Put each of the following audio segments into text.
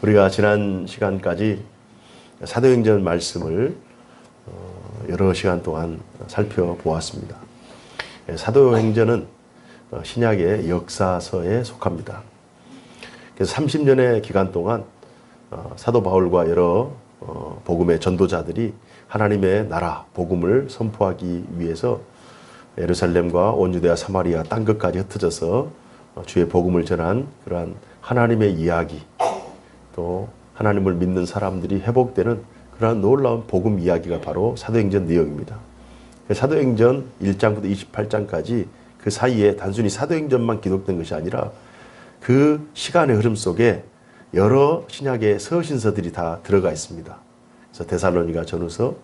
우리가 지난 시간까지 사도행전 말씀을 여러 시간 동안 살펴보았습니다. 사도행전은 신약의 역사서에 속합니다. 그래서 30년의 기간 동안 사도 바울과 여러 복음의 전도자들이 하나님의 나라, 복음을 선포하기 위해서 예루살렘과 온 유대와 사마리아 땅 끝까지 흩어져서 주의 복음을 전한 그러한 하나님의 이야기, 또 하나님을 믿는 사람들이 회복되는 그러한 놀라운 복음 이야기가 바로 사도행전 내용입니다. 사도행전 1장부터 28장까지 그 사이에 단순히 사도행전만 기록된 것이 아니라 그 시간의 흐름 속에 여러 신약의 서신서들이 다 들어가 있습니다. 그래서 데살로니가 전후서,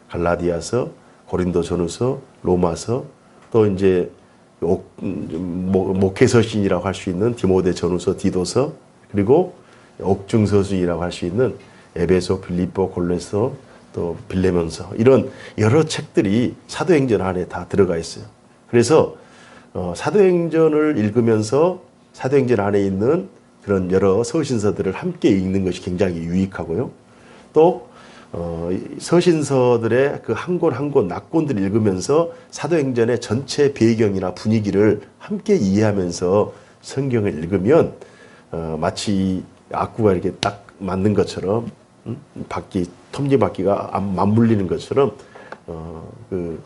갈라디아서, 고린도 전후서, 로마서, 또 이제 목회서신이라고 할 수 있는 디모데 전후서, 디도서, 그리고 옥중서신이라고 할 수 있는 에베소, 빌립보, 골로새, 또 빌레몬서, 이런 여러 책들이 사도행전 안에 다 들어가 있어요. 그래서 사도행전을 읽으면서 사도행전 안에 있는 그런 여러 서신서들을 함께 읽는 것이 굉장히 유익하고요. 또 서신서들의 그 한 권 한 권 낙권들을 읽으면서 사도행전의 전체 배경이나 분위기를 함께 이해하면서 성경을 읽으면 마치 악구가 이렇게 딱 맞는 것처럼, 톱니바퀴가 맞물리는 것처럼 그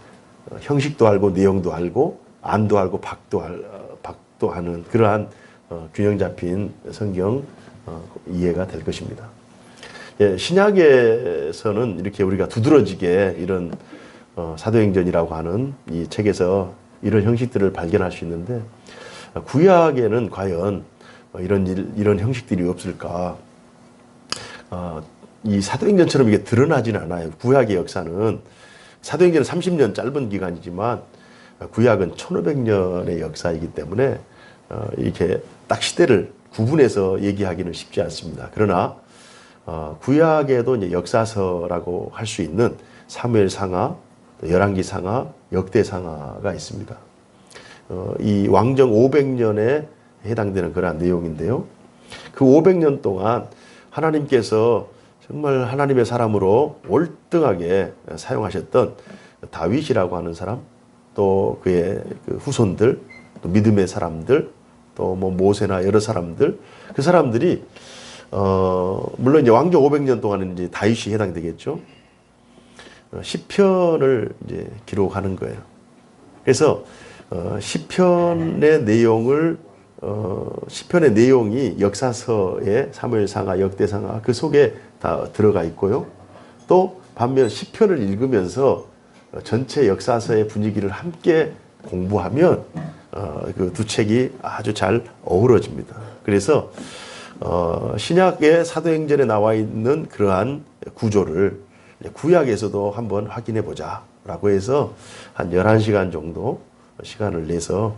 형식도 알고 내용도 알고 안도 알고 박도 하는 그러한 균형 잡힌 성경 이해가 될 것입니다. 신약에서는 이렇게 우리가 두드러지게 이런 사도행전이라고 하는 이 책에서 이런 형식들을 발견할 수 있는데, 구약에는 과연 이런 형식들이 없을까? 이 사도행전처럼 이게 드러나지는 않아요. 구약의 역사는, 사도행전은 30년 짧은 기간이지만 구약은 1500년의 역사이기 때문에 이렇게 딱 시대를 구분해서 얘기하기는 쉽지 않습니다. 그러나 구약에도 이제 역사서라고 할 수 있는 사무엘상하, 열왕기상하, 역대상하가 있습니다. 이 왕정 500년에 해당되는 그러한 내용인데요. 그 500년 동안 하나님께서 정말 하나님의 사람으로 월등하게 사용하셨던 다윗이라고 하는 사람, 또 그의 그 후손들, 또 믿음의 사람들, 또 뭐 모세나 여러 사람들, 그 사람들이 물론 이제 왕정 500년 동안은 이제 다윗이 해당되겠죠. 시편을 이제 기록하는 거예요. 그래서 시편의 내용이 역사서의 사무엘상하, 역대상하 그 속에 다 들어가 있고요. 또 반면 시편을 읽으면서 전체 역사서의 분위기를 함께 공부하면 그 두 책이 아주 잘 어우러집니다. 그래서 신약의 사도행전에 나와 있는 그러한 구조를 구약에서도 한번 확인해 보자라고 해서 한 11시간 정도 시간을 내서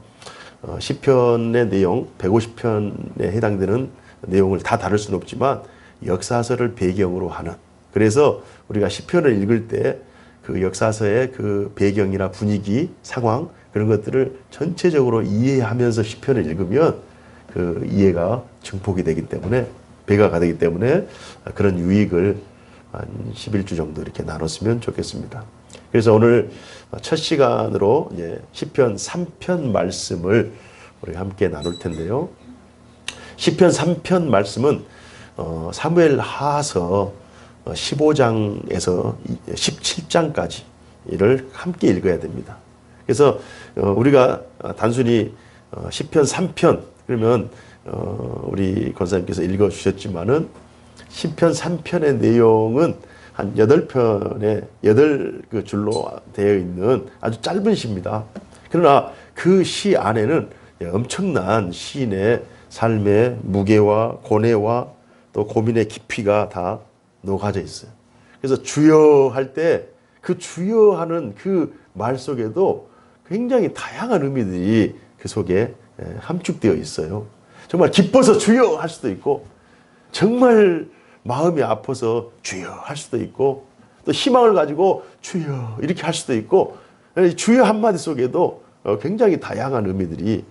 시편의 내용 150편에 해당되는 내용을 다 다룰 수는 없지만 역사서를 배경으로 하는, 그래서 우리가 시편을 읽을 때 그 역사서의 그 배경이나 분위기, 상황 그런 것들을 전체적으로 이해하면서 시편을 읽으면 그 이해가 증폭이 되기 때문에, 배가가 되기 때문에 그런 유익을 한 11주 정도 이렇게 나눴으면 좋겠습니다. 그래서 오늘 첫 시간으로 이제 시편 3편 말씀을 우리가 함께 나눌 텐데요. 시편 3편 말씀은 사무엘 하서 15장에서 17장까지를 함께 읽어야 됩니다. 그래서 우리가 단순히 시편 3편 그러면 우리 권사님께서 읽어주셨지만은 시편 3편의 내용은 한 8편의 8줄로 되어 있는 아주 짧은 시입니다. 그러나 그 시 안에는 엄청난 시인의 삶의 무게와 고뇌와 또 고민의 깊이가 다 녹아져 있어요. 그래서 주여 할 때 그 주여 하는 그 말 속에도 굉장히 다양한 의미들이 그 속에 함축되어 있어요. 정말 기뻐서 주여 할 수도 있고, 정말 마음이 아파서 주여 할 수도 있고, 또 희망을 가지고 주여 이렇게 할 수도 있고, 주여 한마디 속에도 굉장히 다양한 의미들이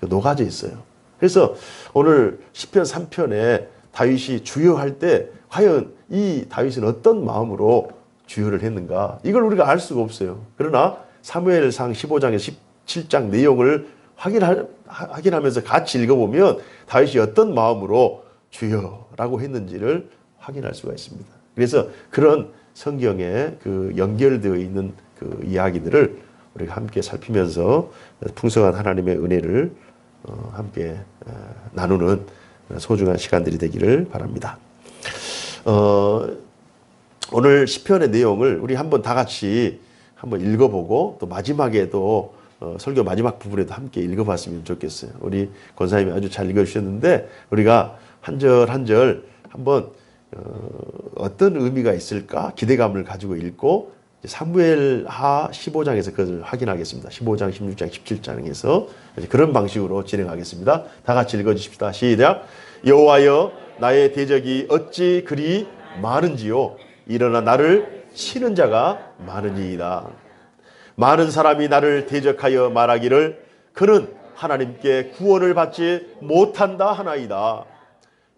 녹아져 있어요. 그래서 오늘 시편 3편에 다윗이 주여할 때 과연 이 다윗은 어떤 마음으로 주여를 했는가? 이걸 우리가 알 수가 없어요. 그러나 사무엘상 15장에서 17장 내용을 확인하면서 같이 읽어보면 다윗이 어떤 마음으로 주여라고 했는지를 확인할 수가 있습니다. 그래서 그런 성경에 그 연결되어 있는 그 이야기들을 우리가 함께 살피면서 풍성한 하나님의 은혜를 함께 나누는 소중한 시간들이 되기를 바랍니다. 오늘 시편의 내용을 우리 한번 다 같이 한번 읽어보고 또 마지막에도 설교 마지막 부분에도 함께 읽어봤으면 좋겠어요. 우리 권사님이 아주 잘 읽어주셨는데 우리가 한 절 한 절 한번 어떤 의미가 있을까 기대감을 가지고 읽고 사무엘하 15장에서 그것을 확인하겠습니다. 15장, 16장, 17장에서 그런 방식으로 진행하겠습니다. 다 같이 읽어주십시다. 시작. 여호와여 나의 대적이 어찌 그리 많은지요. 일어나 나를 치는 자가 많으니이다. 많은 사람이 나를 대적하여 말하기를 그는 하나님께 구원을 받지 못한다 하나이다.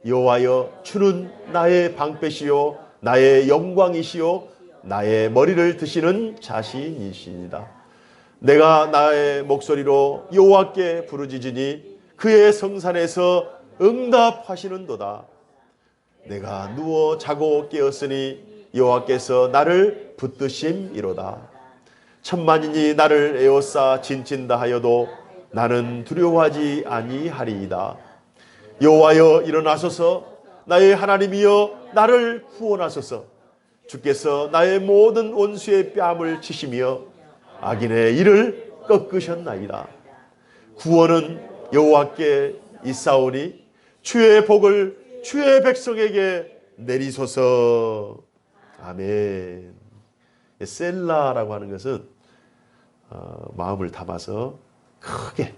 여호와여 주는 나의 방패시요 나의 영광이시요 나의 머리를 드시는 자신이시니다. 내가 나의 목소리로 여호와께 부르짖으니 그의 성산에서 응답하시는도다. 내가 누워 자고 깨었으니 여호와께서 나를 붙드심이로다. 천만인이 나를 에워싸 진친다 하여도 나는 두려워하지 아니하리이다. 여호와여 일어나소서. 나의 하나님이여 나를 구원하소서. 주께서 나의 모든 원수의 뺨을 치시며 악인의 일을 꺾으셨나이다. 구원은 여호와께 있사오니 주의 복을 주의 백성에게 내리소서. 아멘. 셀라라고 하는 것은 마음을 담아서 크게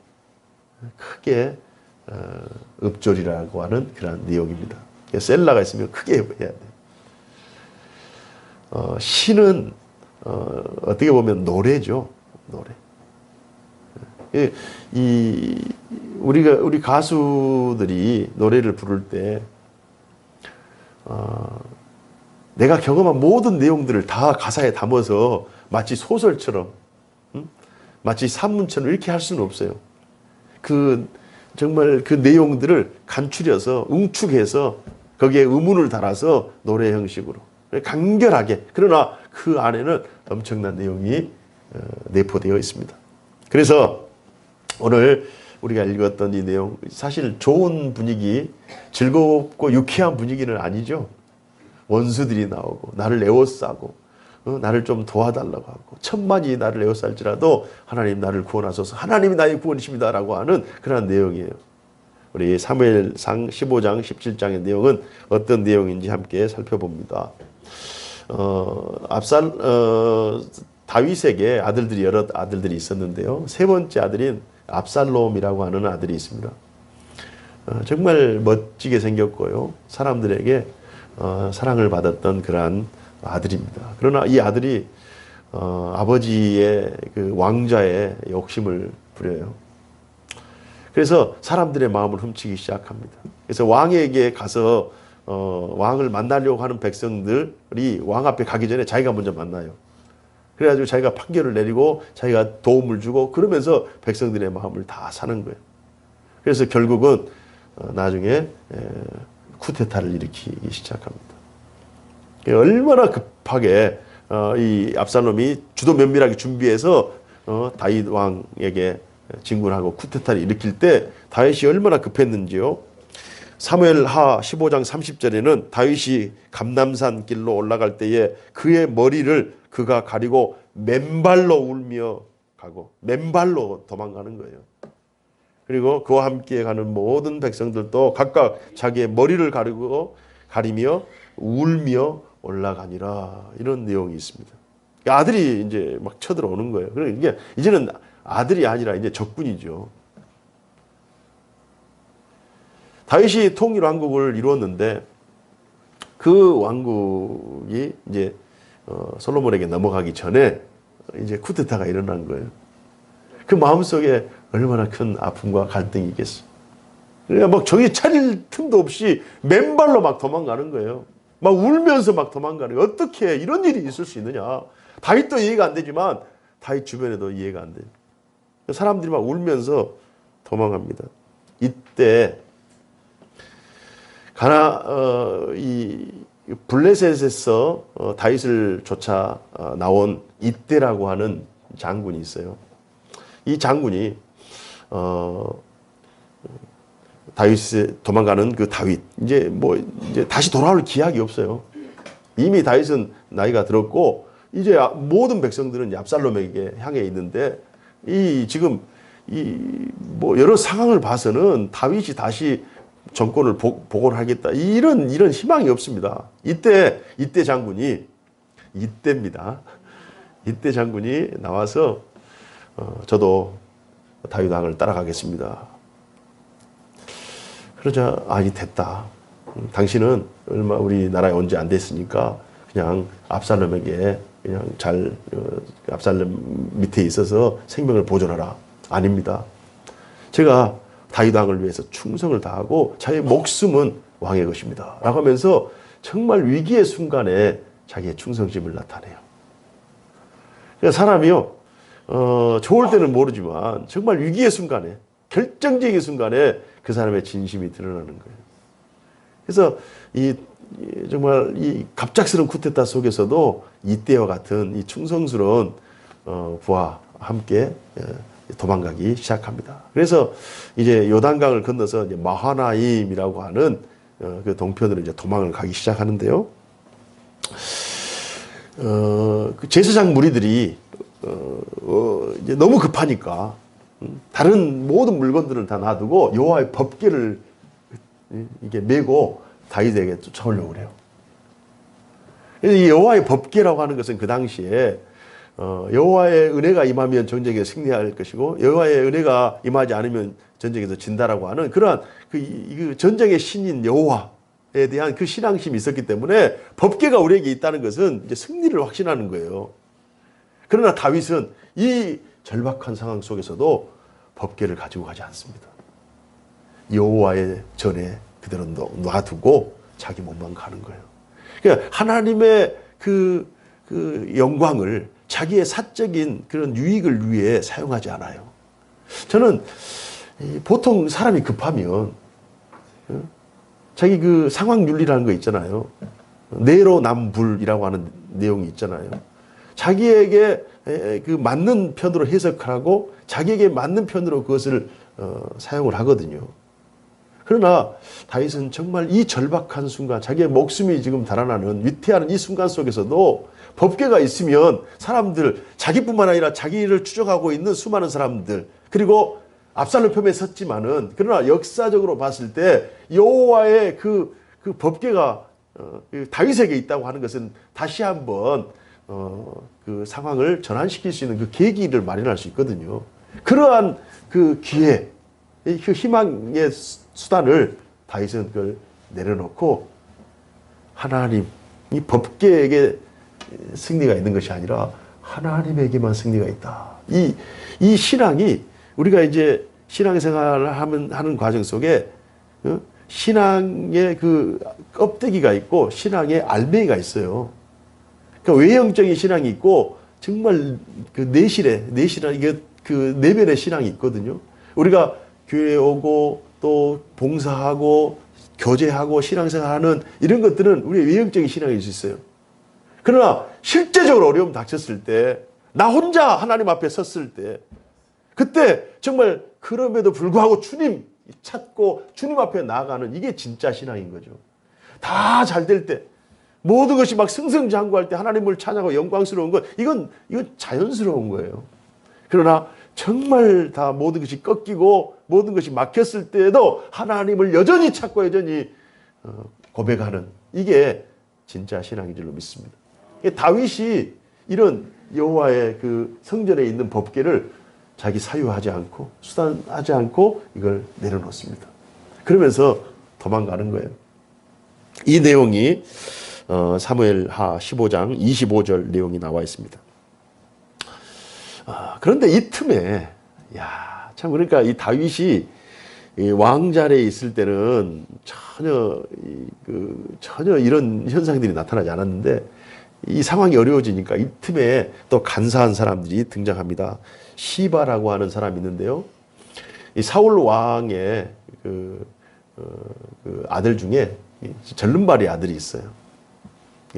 읊조리라고 하는 그런 내용입니다. 셀라가 있으면 크게 해야 돼요. 시는 어떻게 보면 노래죠. 노래. 우리 가수들이 노래를 부를 때 내가 경험한 모든 내용들을 다 가사에 담아서 마치 소설처럼 마치 산문처럼 이렇게 할 수는 없어요. 정말 그 내용들을 간추려서 응축해서 거기에 의문을 달아서 노래 형식으로 간결하게, 그러나 그 안에는 엄청난 내용이 내포되어 있습니다. 그래서 오늘 우리가 읽었던 이 내용, 사실 좋은 분위기, 즐겁고 유쾌한 분위기는 아니죠. 원수들이 나오고 나를 에워싸고 나를 좀 도와달라고 하고 천만이 나를 에워쌀지라도 하나님 나를 구원하소서, 하나님이 나의 구원이십니다라고 하는 그런 내용이에요. 우리 사무엘상 15장 17장의 내용은 어떤 내용인지 함께 살펴봅니다. 다윗에게 여러 아들들이 있었는데요. 세 번째 아들인 압살롬이라고 하는 아들이 있습니다. 정말 멋지게 생겼고요. 사람들에게 사랑을 받았던 그러한 아들입니다. 그러나 이 아들이 아버지의 그 왕자의 욕심을 부려요. 그래서 사람들의 마음을 훔치기 시작합니다. 그래서 왕에게 가서 왕을 만나려고 하는 백성들이 왕 앞에 가기 전에 자기가 먼저 만나요. 그래가지고 자기가 판결을 내리고 자기가 도움을 주고 그러면서 백성들의 마음을 다 사는 거예요. 그래서 결국은 나중에 쿠데타를 일으키기 시작합니다. 얼마나 급하게 이 압살롬이 주도 면밀하게 준비해서 다윗 왕에게 진군하고 쿠데타를 일으킬 때 다윗이 얼마나 급했는지요. 사무엘하 15장 30절에는 다윗이 감람산 길로 올라갈 때에 그의 머리를 그가 가리고 맨발로 울며 가고, 맨발로 도망가는 거예요. 그리고 그와 함께 가는 모든 백성들도 각각 자기의 머리를 가리며 울며 올라가니라, 이런 내용이 있습니다. 아들이 이제 막 쳐들어오는 거예요. 그러니까 이게 이제는 아들이 아니라 이제 적군이죠. 다윗이 통일왕국을 이루었는데 그 왕국이 이제 솔로몬에게 넘어가기 전에 이제 쿠데타가 일어난 거예요. 그 마음속에 얼마나 큰 아픔과 갈등이 있겠어요. 그러니까 막 정신 차릴 틈도 없이 맨발로 막 도망가는 거예요. 막 울면서 막 도망가는 거예요. 어떻게 이런 일이 있을 수 있느냐. 다윗도 이해가 안 되지만 다윗 주변에도 이해가 안 돼요. 사람들이 막 울면서 도망갑니다. 이때 이 블레셋에서 다윗을 쫓아 나온 이때라고 하는 장군이 있어요. 이 장군이 다윗에 도망가는 그 다윗 이제 다시 돌아올 기약이 없어요. 이미 다윗은 나이가 들었고 이제 모든 백성들은 압살롬에게 향해 있는데 지금 여러 상황을 봐서는 다윗이 다시 정권을 복원하겠다 이런 희망이 없습니다. 이때 장군이 이때입니다. 이때 장군이 나와서 저도 다윗 왕을 따라가겠습니다. 그러자 됐다. 당신은 얼마 우리나라에 온 지 안 됐으니까 그냥 압살롬에게 그냥 압살롬 밑에 있어서 생명을 보존하라. 아닙니다. 제가 다윗 왕을 위해서 충성을 다하고 자기의 목숨은 왕의 것입니다. 라고 하면서 정말 위기의 순간에 자기의 충성심을 나타내요. 그러니까 사람이요, 좋을 때는 모르지만 정말 위기의 순간에, 결정적인 순간에 그 사람의 진심이 드러나는 거예요. 그래서 정말 이 갑작스러운 쿠데타 속에서도 이때와 같은 이 충성스러운 부하와 함께 도망가기 시작합니다. 그래서 이제 요단강을 건너서 이제 마하나임이라고 하는 그 동편으로 이제 도망을 가기 시작하는데요. 그 제사장 무리들이 이제 너무 급하니까 다른 모든 물건들을 다 놔두고 여호와의 법궤를 이게 메고 다윗에게 쫓아오려고 그래요. 그래서 이 여호와의 법궤라고 하는 것은 그 당시에 여호와의 은혜가 임하면 전쟁에 승리할 것이고 여호와의 은혜가 임하지 않으면 전쟁에서 진다라고 하는 그러한 그 전쟁의 신인 여호와에 대한 그 신앙심이 있었기 때문에 법궤가 우리에게 있다는 것은 이제 승리를 확신하는 거예요. 그러나 다윗은 이 절박한 상황 속에서도 법궤를 가지고 가지 않습니다. 여호와의 전에 그대로 놔두고 자기 몸만 가는 거예요. 그러니까 하나님의 그 영광을 자기의 사적인 그런 유익을 위해 사용하지 않아요. 저는 보통 사람이 급하면 자기 그 상황윤리라는 거 있잖아요. 내로남불이라고 하는 내용이 있잖아요. 자기에게 그 맞는 편으로 해석을 하고 자기에게 맞는 편으로 그것을 사용을 하거든요. 그러나 다윗은 정말 이 절박한 순간, 자기의 목숨이 지금 달아나는 위태하는 이 순간 속에서도 법궤가 있으면 사람들, 자기뿐만 아니라 자기를 추적하고 있는 수많은 사람들, 그리고 압살롬 편에 섰지만은 그러나 역사적으로 봤을 때 여호와의 그 법궤가 다윗에게 있다고 하는 것은 다시 한번 그 상황을 전환시킬 수 있는 그 계기를 마련할 수 있거든요. 그러한 그 기회, 그 희망의 수단을 다윗은 그걸 내려놓고 하나님, 이 법궤에게 승리가 있는 것이 아니라 하나님에게만 승리가 있다. 이 신앙이 우리가 이제 신앙생활을 하는 과정 속에 신앙의 그 껍데기가 있고 신앙의 알맹이가 있어요. 그러니까 외형적인 신앙이 있고 정말 그 내실한 이게 그 내면의 신앙이 있거든요. 우리가 교회에 오고 또 봉사하고 교제하고 신앙생활하는 이런 것들은 우리의 외형적인 신앙일 수 있어요. 그러나 실제적으로 어려움 닥쳤을 때, 나 혼자 하나님 앞에 섰을 때, 그때 정말 그럼에도 불구하고 주님 찾고 주님 앞에 나아가는 이게 진짜 신앙인 거죠. 다 잘 될 때, 모든 것이 막 승승장구할 때 하나님을 찬양하고 영광스러운 것, 이건 자연스러운 거예요. 그러나 정말 다 모든 것이 꺾이고 모든 것이 막혔을 때에도 하나님을 여전히 찾고 여전히 고백하는 이게 진짜 신앙인 줄로 믿습니다. 다윗이 이런 여호와의 그 성전에 있는 법궤를 자기 사유하지 않고 수단하지 않고 이걸 내려놓습니다. 그러면서 도망가는 거예요. 이 내용이 사무엘하 15장 25절 내용이 나와 있습니다. 그런데 이 틈에 참 그러니까 이 다윗이 이 왕자리에 있을 때는 전혀 이런 현상들이 나타나지 않았는데 이 상황이 어려워지니까 이 틈에 또 간사한 사람들이 등장합니다. 시바라고 하는 사람이 있는데요. 이 사울 왕의 그 아들 중에 절름발이 아들이 있어요.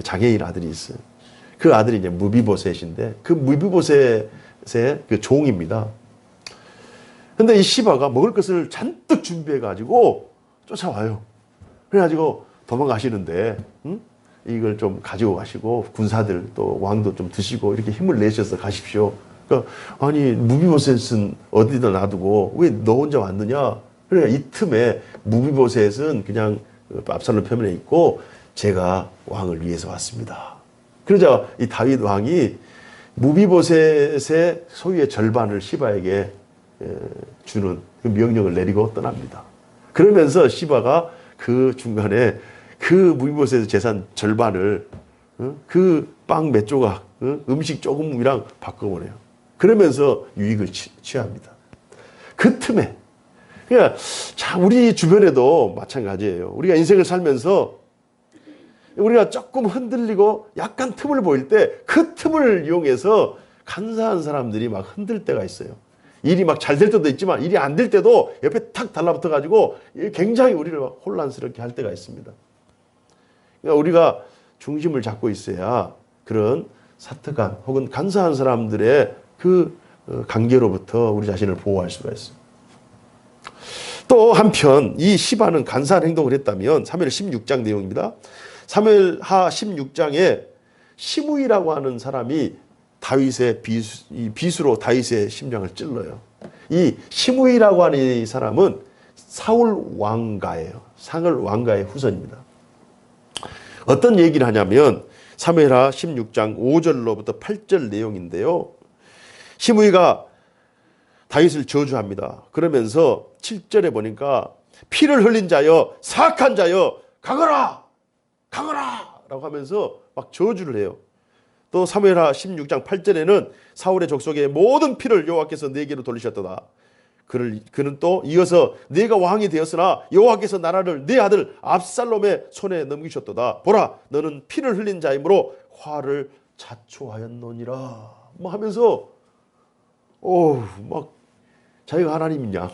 장애인 아들이 있어요. 그 아들이 이제 무비보셋인데 그 무비보셋의 그 종입니다. 근데 이 시바가 먹을 것을 잔뜩 준비해가지고 쫓아와요. 그래가지고 도망가시는데, 이걸 좀 가지고 가시고, 군사들 또 왕도 좀 드시고, 이렇게 힘을 내셔서 가십시오. 그러니까, 아니, 무비보셋은 어디다 놔두고, 왜 너 혼자 왔느냐? 그러니까 이 틈에 무비보셋은 그냥 압살롬 편에 있고, 제가 왕을 위해서 왔습니다. 그러자 이 다윗 왕이 무비보셋의 소유의 절반을 시바에게 주는 그 명령을 내리고 떠납니다. 그러면서 시바가 그 중간에 그 무비보셋의 재산 절반을 그 빵 몇 조각, 음식 조금이랑 바꿔보내요. 그러면서 유익을 취합니다. 그 틈에 그러니까 우리 주변에도 마찬가지예요. 우리가 인생을 살면서 우리가 조금 흔들리고 약간 틈을 보일 때 그 틈을 이용해서 간사한 사람들이 막 흔들 때가 있어요. 일이 막 잘 될 때도 있지만 일이 안 될 때도 옆에 탁 달라붙어 가지고 굉장히 우리를 막 혼란스럽게 할 때가 있습니다. 그러니까 우리가 중심을 잡고 있어야 그런 사특한 혹은 간사한 사람들의 그 관계로부터 우리 자신을 보호할 수가 있어요. 또 한편 이 시바는 간사한 행동을 했다면 사무엘 16장 내용입니다. 사무엘하 16장에 시므이라고 하는 사람이 다윗의 비수로 다윗의 심장을 찔러요. 이 시므이라고 하는 이 사람은 사울 왕가예요. 사울 왕가의 후손입니다. 어떤 얘기를 하냐면 사무엘하 16장 5절로부터 8절 내용인데요. 시므이가 다윗을 저주합니다. 그러면서 7절에 보니까 피를 흘린 자여 사악한 자여 가거라 가거라 라고 하면서 막 저주를 해요. 또 사무엘하 16장 8절에는 사울의 족속의 모든 피를 여호와께서 내게로 돌리셨도다. 그는 또 이어서 네가 왕이 되었으나 여호와께서 나라를 네 아들 압살롬의 손에 넘기셨도다. 보라 너는 피를 흘린 자이므로 화를 자초하였노니라. 뭐 하면서 막 자기가 하나님이냐.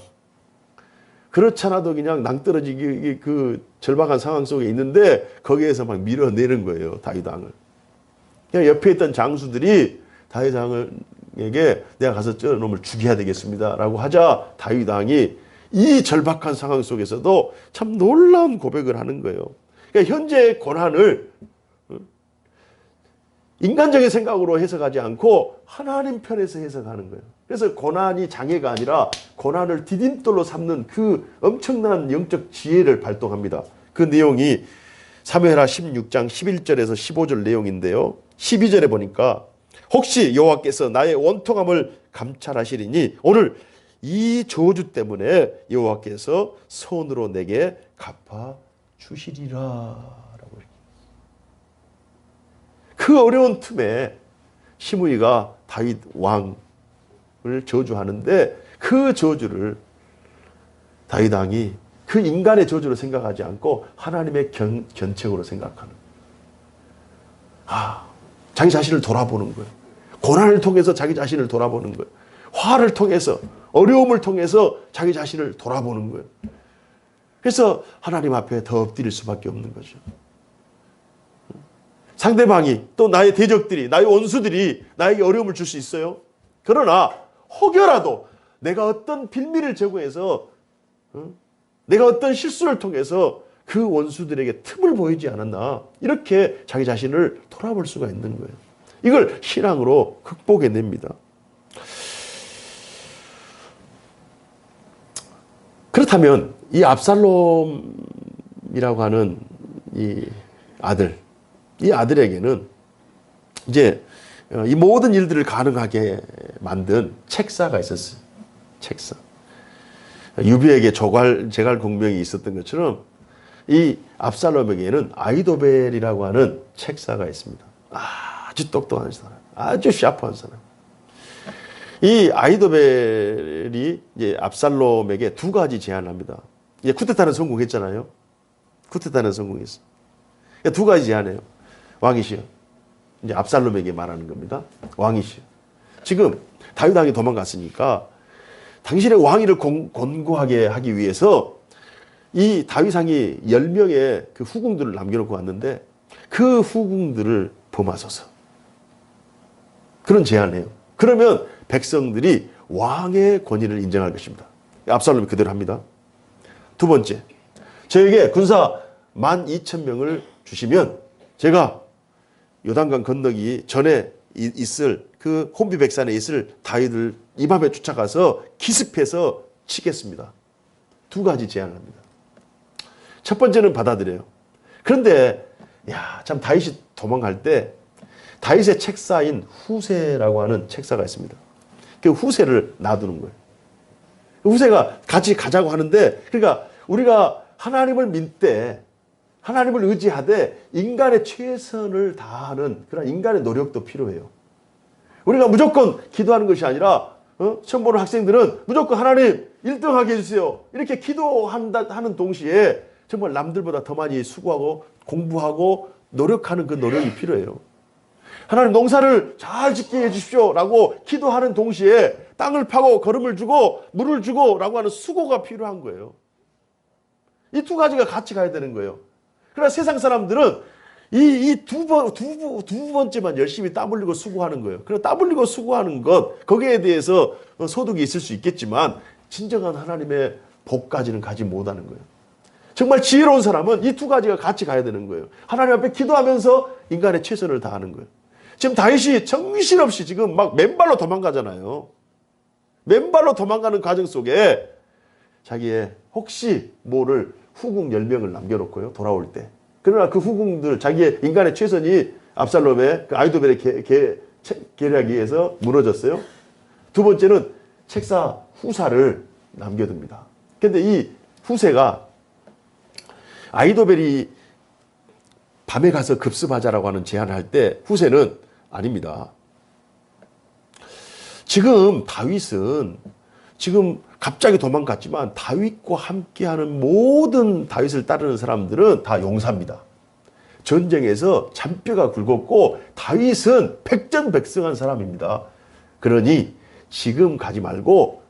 그렇잖아도 그냥 낭떠러지기 그 절박한 상황 속에 있는데 거기에서 막 밀어내는 거예요. 다윗 왕을. 그냥 옆에 있던 장수들이 다윗 왕에게 내가 가서 저 놈을 죽여야 되겠습니다. 라고 하자 다윗 왕이 이 절박한 상황 속에서도 참 놀라운 고백을 하는 거예요. 그러니까 현재의 고난을 인간적인 생각으로 해석하지 않고 하나님 편에서 해석하는 거예요. 그래서 고난이 장애가 아니라 고난을 디딤돌로 삼는 그 엄청난 영적 지혜를 발동합니다. 그 내용이 사무엘하 16장 11절에서 15절 내용인데요. 12절에 보니까 혹시 여호와께서 나의 원통함을 감찰하시리니 오늘 이 저주 때문에 여호와께서 손으로 내게 갚아 주시리라. 그 어려운 틈에 시므이가 다윗 왕을 저주하는데 그 저주를 다윗 왕이 그 인간의 저주로 생각하지 않고 하나님의 견책으로 생각하는 자기 자신을 돌아보는 거예요. 고난을 통해서 자기 자신을 돌아보는 거예요. 화를 통해서 어려움을 통해서 자기 자신을 돌아보는 거예요. 그래서 하나님 앞에 더 엎드릴 수밖에 없는 거죠. 상대방이 또 나의 대적들이 나의 원수들이 나에게 어려움을 줄 수 있어요. 그러나 혹여라도 내가 어떤 빌미를 제공해서 내가 어떤 실수를 통해서 그 원수들에게 틈을 보이지 않았나 이렇게 자기 자신을 돌아볼 수가 있는 거예요. 이걸 신앙으로 극복해냅니다. 그렇다면 이 압살롬이라고 하는 이 아들에게는 이제 이 모든 일들을 가능하게 만든 책사가 있었어요. 책사. 유비에게 제갈 공명이 있었던 것처럼 이 압살롬에게는 아히도벨이라고 하는 책사가 있습니다. 아주 똑똑한 사람, 아주 샤프한 사람. 이 아히도벨이 이제 압살롬에게 두 가지 제안을 합니다. 이제 쿠데타는 성공했잖아요. 쿠데타는 성공했어. 그러니까 두 가지 제안해요. 왕이시여. 이제 압살롬에게 말하는 겁니다. 왕이시여. 지금 다윗 왕이 도망갔으니까 당신의 왕위를 권고하게 하기 위해서 이 다윗 왕이 10명의 그 후궁들을 남겨놓고 왔는데 그 후궁들을 범하소서. 그런 제안을 해요. 그러면 백성들이 왕의 권위를 인정할 것입니다. 압살롬이 그대로 합니다. 두 번째, 저에게 군사 12,000명을 주시면 제가 요단강 건너기 전에 있을 그 혼비 백산에 있을 다윗을 이 밤에 쫓아가서 기습해서 치겠습니다. 두 가지 제안을 합니다. 첫 번째는 받아들여요. 그런데 참 다윗이 도망갈 때 다윗의 책사인 후세라고 하는 책사가 있습니다. 그 후세를 놔두는 거예요. 후세가 같이 가자고 하는데, 그러니까 우리가 하나님을 믿되 하나님을 의지하되 인간의 최선을 다하는 그런 인간의 노력도 필요해요. 우리가 무조건 기도하는 것이 아니라 처음 보는 학생들은 무조건 하나님 1등하게 해주세요. 이렇게 기도하는 동시에 정말 남들보다 더 많이 수고하고 공부하고 노력하는 그 노력이 필요해요. 하나님 농사를 잘 짓게 해주십시오 라고 기도하는 동시에 땅을 파고 거름을 주고 물을 주고 라고 하는 수고가 필요한 거예요. 이 두 가지가 같이 가야 되는 거예요. 그러나 세상 사람들은 이 두 번째만 열심히 땀 흘리고 수고하는 거예요. 그러나 땀 흘리고 수고하는 것, 거기에 대해서 소득이 있을 수 있겠지만 진정한 하나님의 복까지는 가지 못하는 거예요. 정말 지혜로운 사람은 이 두 가지가 같이 가야 되는 거예요. 하나님 앞에 기도하면서 인간의 최선을 다하는 거예요. 지금 다윗이 정신없이 지금 막 맨발로 도망가잖아요. 맨발로 도망가는 과정 속에 자기의 혹시 모를 후궁 10명을 남겨놓고요. 돌아올 때. 그러나 그 후궁들, 자기의 인간의 최선이 압살롬의 그 아히도벨의 계략에 의해서 무너졌어요. 두 번째는 책사 후사를 남겨둡니다. 그런데 이 후세가 아히도벨이 밤에 가서 급습하자라고 하는 제안을 할 때 후세는 아닙니다. 지금 다윗은 지금 갑자기 도망갔지만 다윗과 함께하는 모든 다윗을 따르는 사람들은 다 용사입니다. 전쟁에서 잔뼈가 굵었고 다윗은 백전백승한 사람입니다. 그러니 지금 가지 말고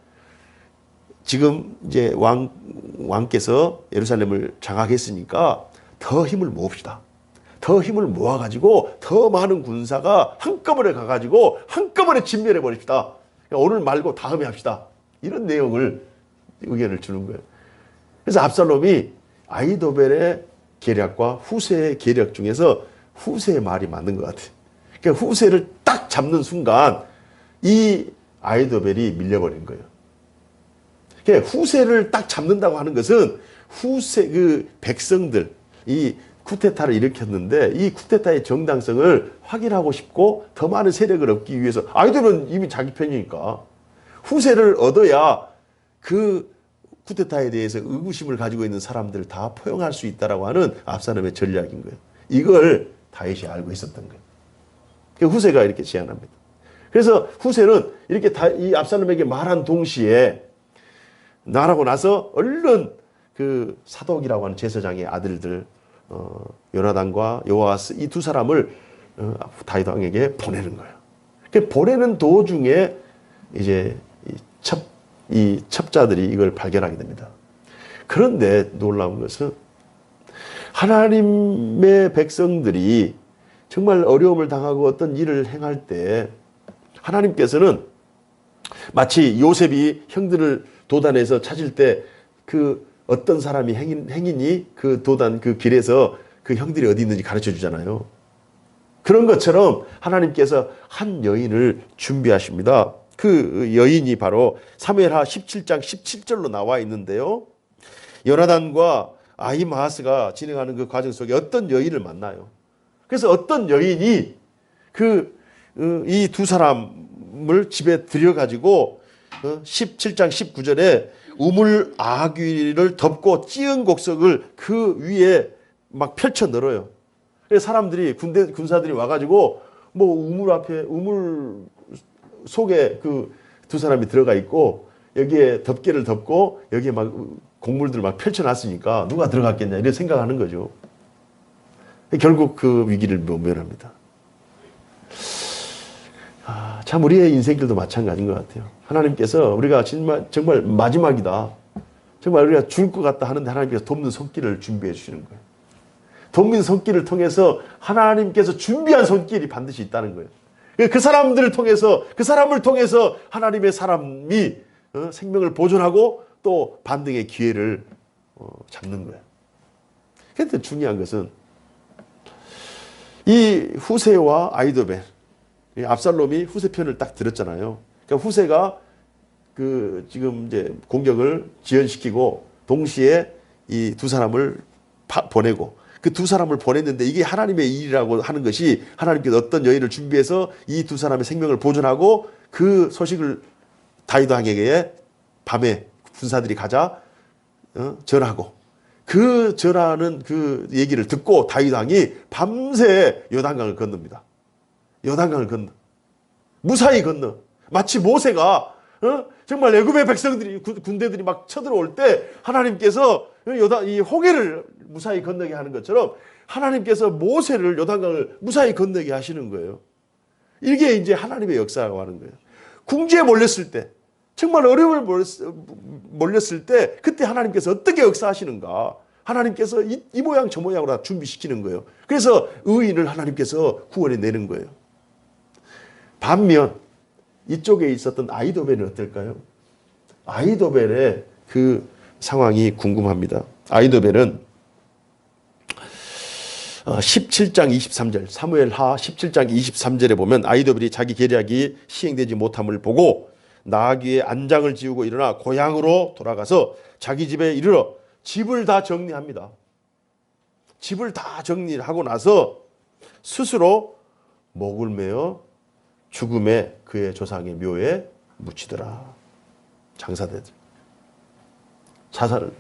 지금 이제 왕께서 예루살렘을 장악했으니까 더 힘을 모읍시다. 더 힘을 모아가지고 더 많은 군사가 한꺼번에 가가지고 한꺼번에 진멸해 버립시다. 오늘 말고 다음에 합시다. 이런 내용을 의견을 주는 거예요. 그래서 압살롬이 아히도벨의 계략과 후세의 계략 중에서 후세의 말이 맞는 것 같아요. 그러니까 후세를 딱 잡는 순간 이 아히도벨이 밀려버린 거예요. 그러니까 후세를 딱 잡는다고 하는 것은 후세 그 백성들 이 쿠데타를 일으켰는데 이 쿠데타의 정당성을 확인하고 싶고 더 많은 세력을 얻기 위해서 아히도벨은 이미 자기 편이니까 후세를 얻어야 그 쿠데타에 대해서 의구심을 가지고 있는 사람들을 다 포용할 수 있다라고 하는 압살롬의 전략인 거예요. 이걸 다윗이 알고 있었던 거예요. 그러니까 후세가 이렇게 제안합니다. 그래서 후세는 이렇게 이 압살롬에게 말한 동시에 말하고 나서 얼른 그 사독이라고 하는 제사장의 아들들 요나단과 요아스 이 두 사람을 다윗 왕에게 보내는 거예요. 그 보내는 도중에 이제 이 첩자들이 이걸 발견하게 됩니다. 그런데 놀라운 것은 하나님의 백성들이 정말 어려움을 당하고 어떤 일을 행할 때 하나님께서는 마치 요셉이 형들을 도단에서 찾을 때 그 어떤 사람이 행인이 그 도단 그 길에서 그 형들이 어디 있는지 가르쳐 주잖아요. 그런 것처럼 하나님께서 한 여인을 준비하십니다. 그 여인이 바로 사무엘하 17장 17절로 나와 있는데요. 요나단과 아히마아스가 진행하는 그 과정 속에 어떤 여인을 만나요. 그래서 어떤 여인이 이 두 사람을 집에 들여가지고 17장 19절에 우물 아귀를 덮고 찌은 곡석을 그 위에 막 펼쳐 널어요. 그래서 사람들이 군사들이 와가지고 뭐 우물 속에 그 두 사람이 들어가 있고 여기에 덮개를 덮고 여기에 막 곡물들을 막 펼쳐놨으니까 누가 들어갔겠냐 이런 생각하는 거죠. 결국 그 위기를 모면합니다. 참 우리의 인생길도 마찬가지인 것 같아요. 하나님께서 우리가 정말 마지막이다. 정말 우리가 죽을 것 같다 하는데 하나님께서 돕는 손길을 준비해 주시는 거예요. 돕는 손길을 통해서 하나님께서 준비한 손길이 반드시 있다는 거예요. 그 사람들을 통해서 그 사람을 통해서 하나님의 사람이 생명을 보존하고 또 반등의 기회를 잡는 거예요. 그런데 중요한 것은 이 후세와 아히도벨, 압살롬이 후세 편을 딱 들었잖아요. 그러니까 후세가 그 지금 이제 공격을 지연시키고 동시에 이 두 사람을 보내고 그 두 사람을 보냈는데 이게 하나님의 일이라고 하는 것이 하나님께서 어떤 여인을 준비해서 이 두 사람의 생명을 보존하고 그 소식을 다윗 왕에게 밤에 군사들이 가자 전하고 그 전하는 그 얘기를 듣고 다윗 왕이 밤새 요단강을 건넙니다. 요단강을 건너 무사히 건너 마치 모세가 정말 애굽의 백성들이 군대들이 막 쳐들어올 때 하나님께서 이 홍해를 무사히 건너게 하는 것처럼 하나님께서 모세를 요단강을 무사히 건너게 하시는 거예요. 이게 이제 하나님의 역사라고 하는 거예요. 궁지에 몰렸을 때 정말 어려움을 몰렸을 때 그때 하나님께서 어떻게 역사하시는가 하나님께서 이 모양 저 모양으로 다 준비시키는 거예요. 그래서 의인을 하나님께서 구원해 내는 거예요. 반면 이쪽에 있었던 아히도벨은 어떨까요? 아히도벨의 그 상황이 궁금합니다. 아히도벨은 17장 23절 사무엘하 17장 23절에 보면 아히도벨이 자기 계략이 시행되지 못함을 보고 나귀에 안장을 지우고 일어나 고향으로 돌아가서 자기 집에 이르러 집을 다 정리합니다. 집을 다 정리하고 나서 스스로 목을 메어 죽음에 그의 조상의 묘에 묻히더라. 장사되들. 자살을.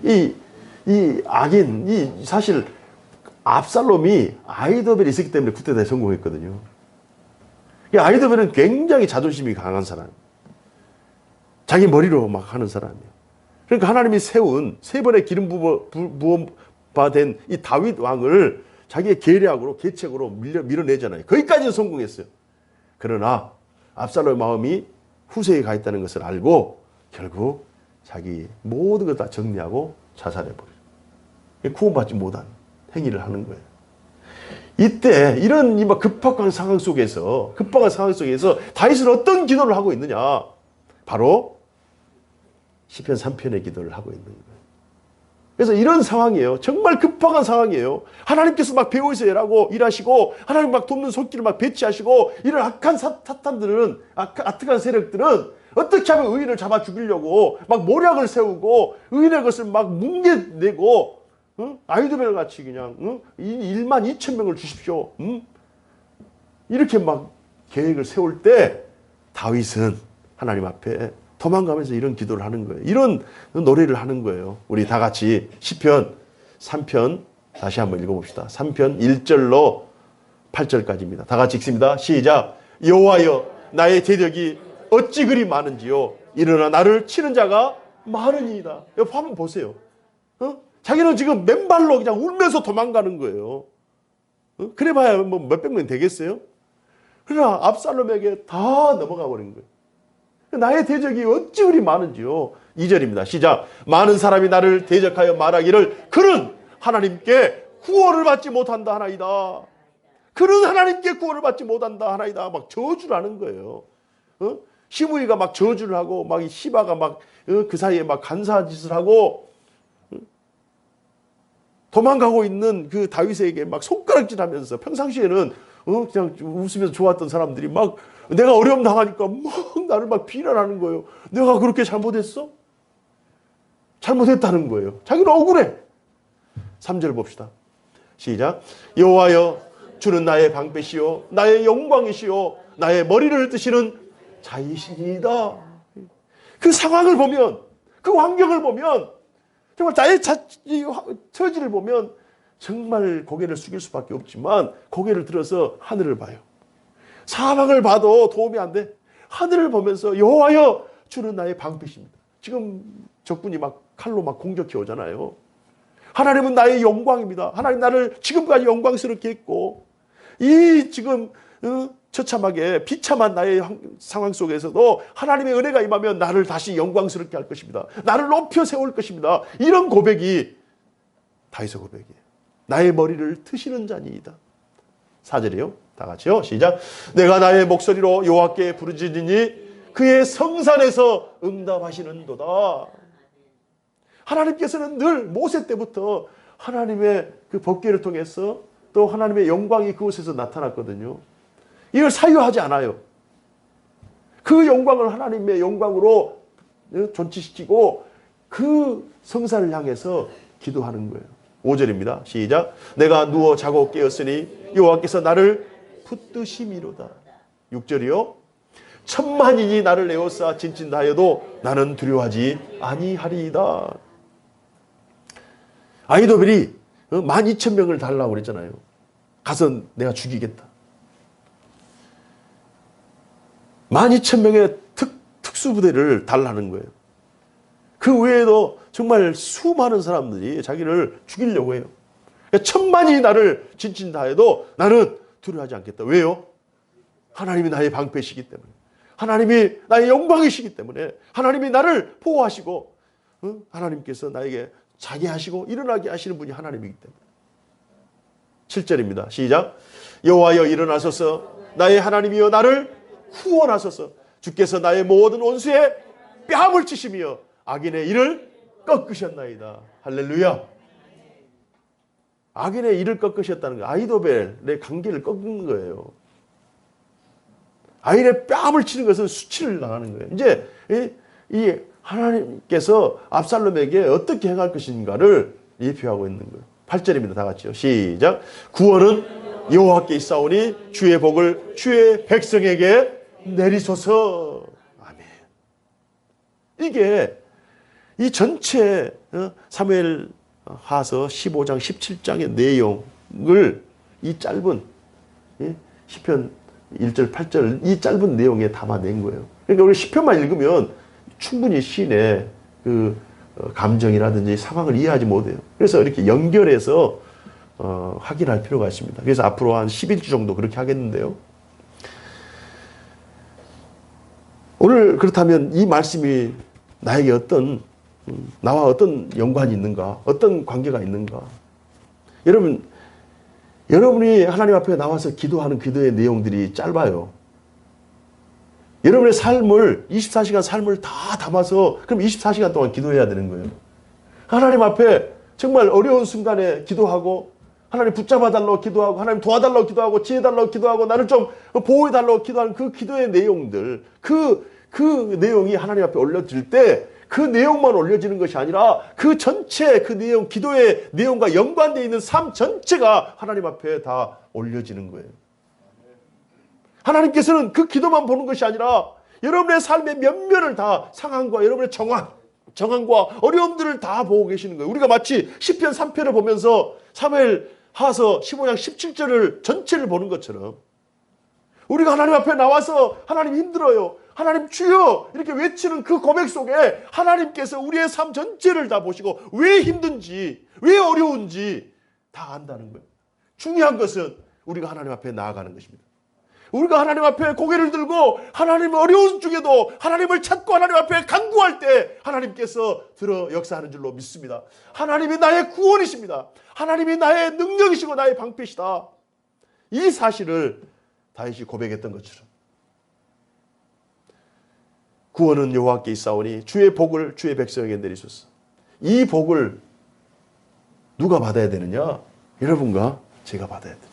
이 악인, 사실 압살롬이 아히도벨이 있었기 때문에 쿠데타에 성공했거든요. 아히도벨은 굉장히 자존심이 강한 사람. 자기 머리로 막 하는 사람이에요. 그러니까 하나님이 세운 세 번의 기름 부음 받은 이 다윗 왕을 자기의 계략으로 계책으로 밀어내잖아요. 거기까지는 성공했어요. 그러나 압살롬의 마음이 후세에 가 있다는 것을 알고 결국 자기 모든 것 다 정리하고 자살해버려요. 구원받지 못한 행위를 하는 거예요. 이때 이런 급박한 상황 속에서 다윗은 어떤 기도를 하고 있느냐? 바로 시편 3편의 기도를 하고 있는 거예요. 그래서 이런 상황이에요. 정말 급박한 상황이에요. 하나님께서 막 배후에서 일하시고 하나님 막 돕는 손길을 막 배치하시고 이런 악한 사탄들은 악한 세력들은 어떻게 하면 의인을 잡아 죽이려고 막 모략을 세우고 의인의 것을 막 뭉개내고 아히도벨 같이 그냥 1만 2천 명을 주십시오. 이렇게 막 계획을 세울 때 다윗은 하나님 앞에 도망가면서 이런 기도를 하는 거예요. 이런 노래를 하는 거예요. 우리 다 같이 시편 3편 다시 한번 읽어봅시다. 3편 1절로 8절까지입니다. 다 같이 읽습니다. 시작. 여호와여 나의 대적이 어찌 그리 많은지요. 일어나 나를 치는 자가 많으니이다. 여기 한번 보세요. 자기는 지금 맨발로 그냥 울면서 도망가는 거예요. 그래봐야 뭐 몇백 명 되겠어요? 그러나 압살롬에게 다 넘어가 버린 거예요. 나의 대적이 어찌 그리 많은지요. 2절입니다. 시작. 많은 사람이 나를 대적하여 말하기를 그는 하나님께 구원을 받지 못한다 하나이다. 그는 하나님께 구원을 받지 못한다 하나이다. 막 저주를 하는 거예요. 시므이가 막 저주를 하고 막 시바가 막 그 사이에 막 간사한 짓을 하고 도망가고 있는 그 다윗에게 막 손가락질하면서 평상시에는 그냥 웃으면서 좋았던 사람들이 막 내가 어려움 당하니까 막 나를 막 비난하는 거예요. 내가 그렇게 잘못했어? 잘못했다는 거예요. 자기는 억울해. 3절 봅시다. 시작. 여호와여 주는 나의 방패시요 나의 영광이시요 나의 머리를 뜨시는 자이시니이다. 그 상황을 보면 그 환경을 보면 정말 나의 처지를 보면 정말 고개를 숙일 수밖에 없지만 고개를 들어서 하늘을 봐요. 사방을 봐도 도움이 안 돼. 하늘을 보면서 여호와여 주는 나의 방패십니다. 지금 적군이 막 칼로 막 공격해 오잖아요. 하나님은 나의 영광입니다. 하나님 나를 지금까지 영광스럽게 했고 이 지금 처참하게 비참한 나의 상황 속에서도 하나님의 은혜가 임하면 나를 다시 영광스럽게 할 것입니다. 나를 높여 세울 것입니다. 이런 고백이 다윗의 고백이에요. 나의 머리를 트시는 자니이다. 4절이요. 다 같이요. 시작. 내가 나의 목소리로 여호와께 부르짖으니 그의 성산에서 응답하시는도다. 하나님께서는 늘 모세 때부터 하나님의 그 법궤를 통해서 또 하나님의 영광이 그곳에서 나타났거든요. 이걸 사유하지 않아요. 그 영광을 하나님의 영광으로 존치시키고 그 성산을 향해서 기도하는 거예요. 5절입니다. 시작. 내가 누워 자고 깨었으니 여호와께서 나를 붙드심이로다. 6절이요. 천만인이 나를 에워싸 진친다 하여도 나는 두려워하지 아니하리이다. 아히도벨이 12,000명을 달라고 그랬잖아요. 가서 내가 죽이겠다. 12,000명의 특수부대를 달라는 거예요. 그 외에도 정말 수많은 사람들이 자기를 죽이려고 해요. 그러니까 천만이 나를 진친다 해도 나는 두려워하지 않겠다. 왜요? 하나님이 나의 방패시기 때문에, 하나님이 나의 영광이시기 때문에, 하나님이 나를 보호하시고 하나님께서 나에게 자게 하시고 일어나게 하시는 분이 하나님이기 때문에. 7절입니다. 시작. 여호와여 일어나소서. 나의 하나님이여 나를 구원하소서. 주께서 나의 모든 원수의 뺨을 치시며 악인의 일을 꺾으셨나이다. 할렐루야. 악인의 일을 꺾으셨다는 거, 아히도벨의 관계를 꺾는 거예요. 악인의 뺨을 치는 것은 수치를 당하는 거예요. 이제 이 하나님께서 압살롬에게 어떻게 행할 것인가를 예표하고 있는 거예요. 8절입니다. 다 같이요. 시작. 구원은 여호와께 있사오니 주의 복을 주의 백성에게 내리소서. 아멘. 이게 이 전체 사무엘 하서 15장 17장의 내용을 이 짧은 시편 1절 8절 이 짧은 내용에 담아낸 거예요. 그러니까 우리 시편만 읽으면 충분히 시인의 그 감정이라든지 상황을 이해하지 못해요. 그래서 이렇게 연결해서 확인할 필요가 있습니다. 그래서 앞으로 한 11주 정도 그렇게 하겠는데요. 오늘 그렇다면 이 말씀이 나에게 나와 어떤 연관이 있는가, 어떤 관계가 있는가. 여러분이 하나님 앞에 나와서 기도하는 기도의 내용들이 짧아요. 여러분의 삶을 24시간 삶을 다 담아서 그럼 24시간 동안 기도해야 되는 거예요. 하나님 앞에 정말 어려운 순간에 기도하고 하나님 붙잡아달라고 기도하고 하나님 도와달라고 기도하고 지혜달라고 기도하고 나를 좀 보호해달라고 기도하는 그 기도의 내용들 그 내용이 하나님 앞에 올려질 때 그 내용만 올려지는 것이 아니라 그 전체 그 내용 기도의 내용과 연관되어 있는 삶 전체가 하나님 앞에 다 올려지는 거예요. 하나님께서는 그 기도만 보는 것이 아니라 여러분의 삶의 면면을 다 상황과 여러분의 정황과 어려움들을 다 보고 계시는 거예요. 우리가 마치 시편 3편을 보면서 사무엘 하서 15장 17절을 전체를 보는 것처럼 우리가 하나님 앞에 나와서 하나님 힘들어요. 하나님 주여 이렇게 외치는 그 고백 속에 하나님께서 우리의 삶 전체를 다 보시고 왜 힘든지 왜 어려운지 다 안다는 거예요. 중요한 것은 우리가 하나님 앞에 나아가는 것입니다. 우리가 하나님 앞에 고개를 들고 하나님 어려운 중에도 하나님을 찾고 하나님 앞에 간구할 때 하나님께서 들어 역사하는 줄로 믿습니다. 하나님이 나의 구원이십니다. 하나님이 나의 능력이시고 나의 방패시다. 이 사실을 다윗이 고백했던 것처럼 구원은 여호와께 있사오니 주의 복을 주의 백성에게 내리소서. 이 복을 누가 받아야 되느냐? 여러분과 제가 받아야 돼요.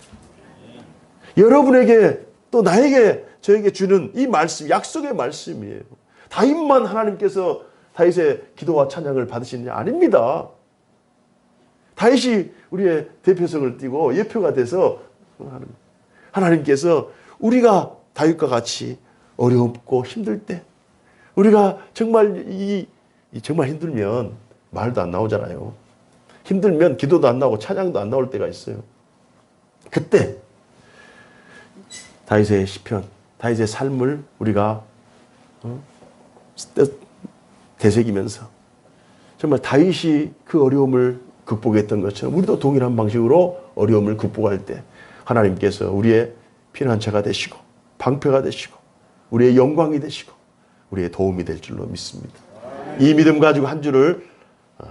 여러분에게 또 나에게 저에게 주는 이 말씀 약속의 말씀이에요. 다윗만 하나님께서 다윗의 기도와 찬양을 받으시느냐? 아닙니다. 다윗이 우리의 대표성을 띠고 예표가 돼서 하나님께서 우리가 다윗과 같이 어렵고 힘들 때 우리가 정말 정말 힘들면 말도 안 나오잖아요. 힘들면 기도도 안 나오고 찬양도 안 나올 때가 있어요. 그때 다윗의 시편, 다윗의 삶을 우리가 되새기면서 정말 다윗이 그 어려움을 극복했던 것처럼 우리도 동일한 방식으로 어려움을 극복할 때 하나님께서 우리의 피난처가 되시고 방패가 되시고 우리의 영광이 되시고 우리의 도움이 될 줄로 믿습니다. 이 믿음 가지고 한 주를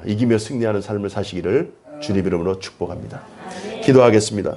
이기며 승리하는 삶을 사시기를 주님 이름으로 축복합니다. 기도하겠습니다.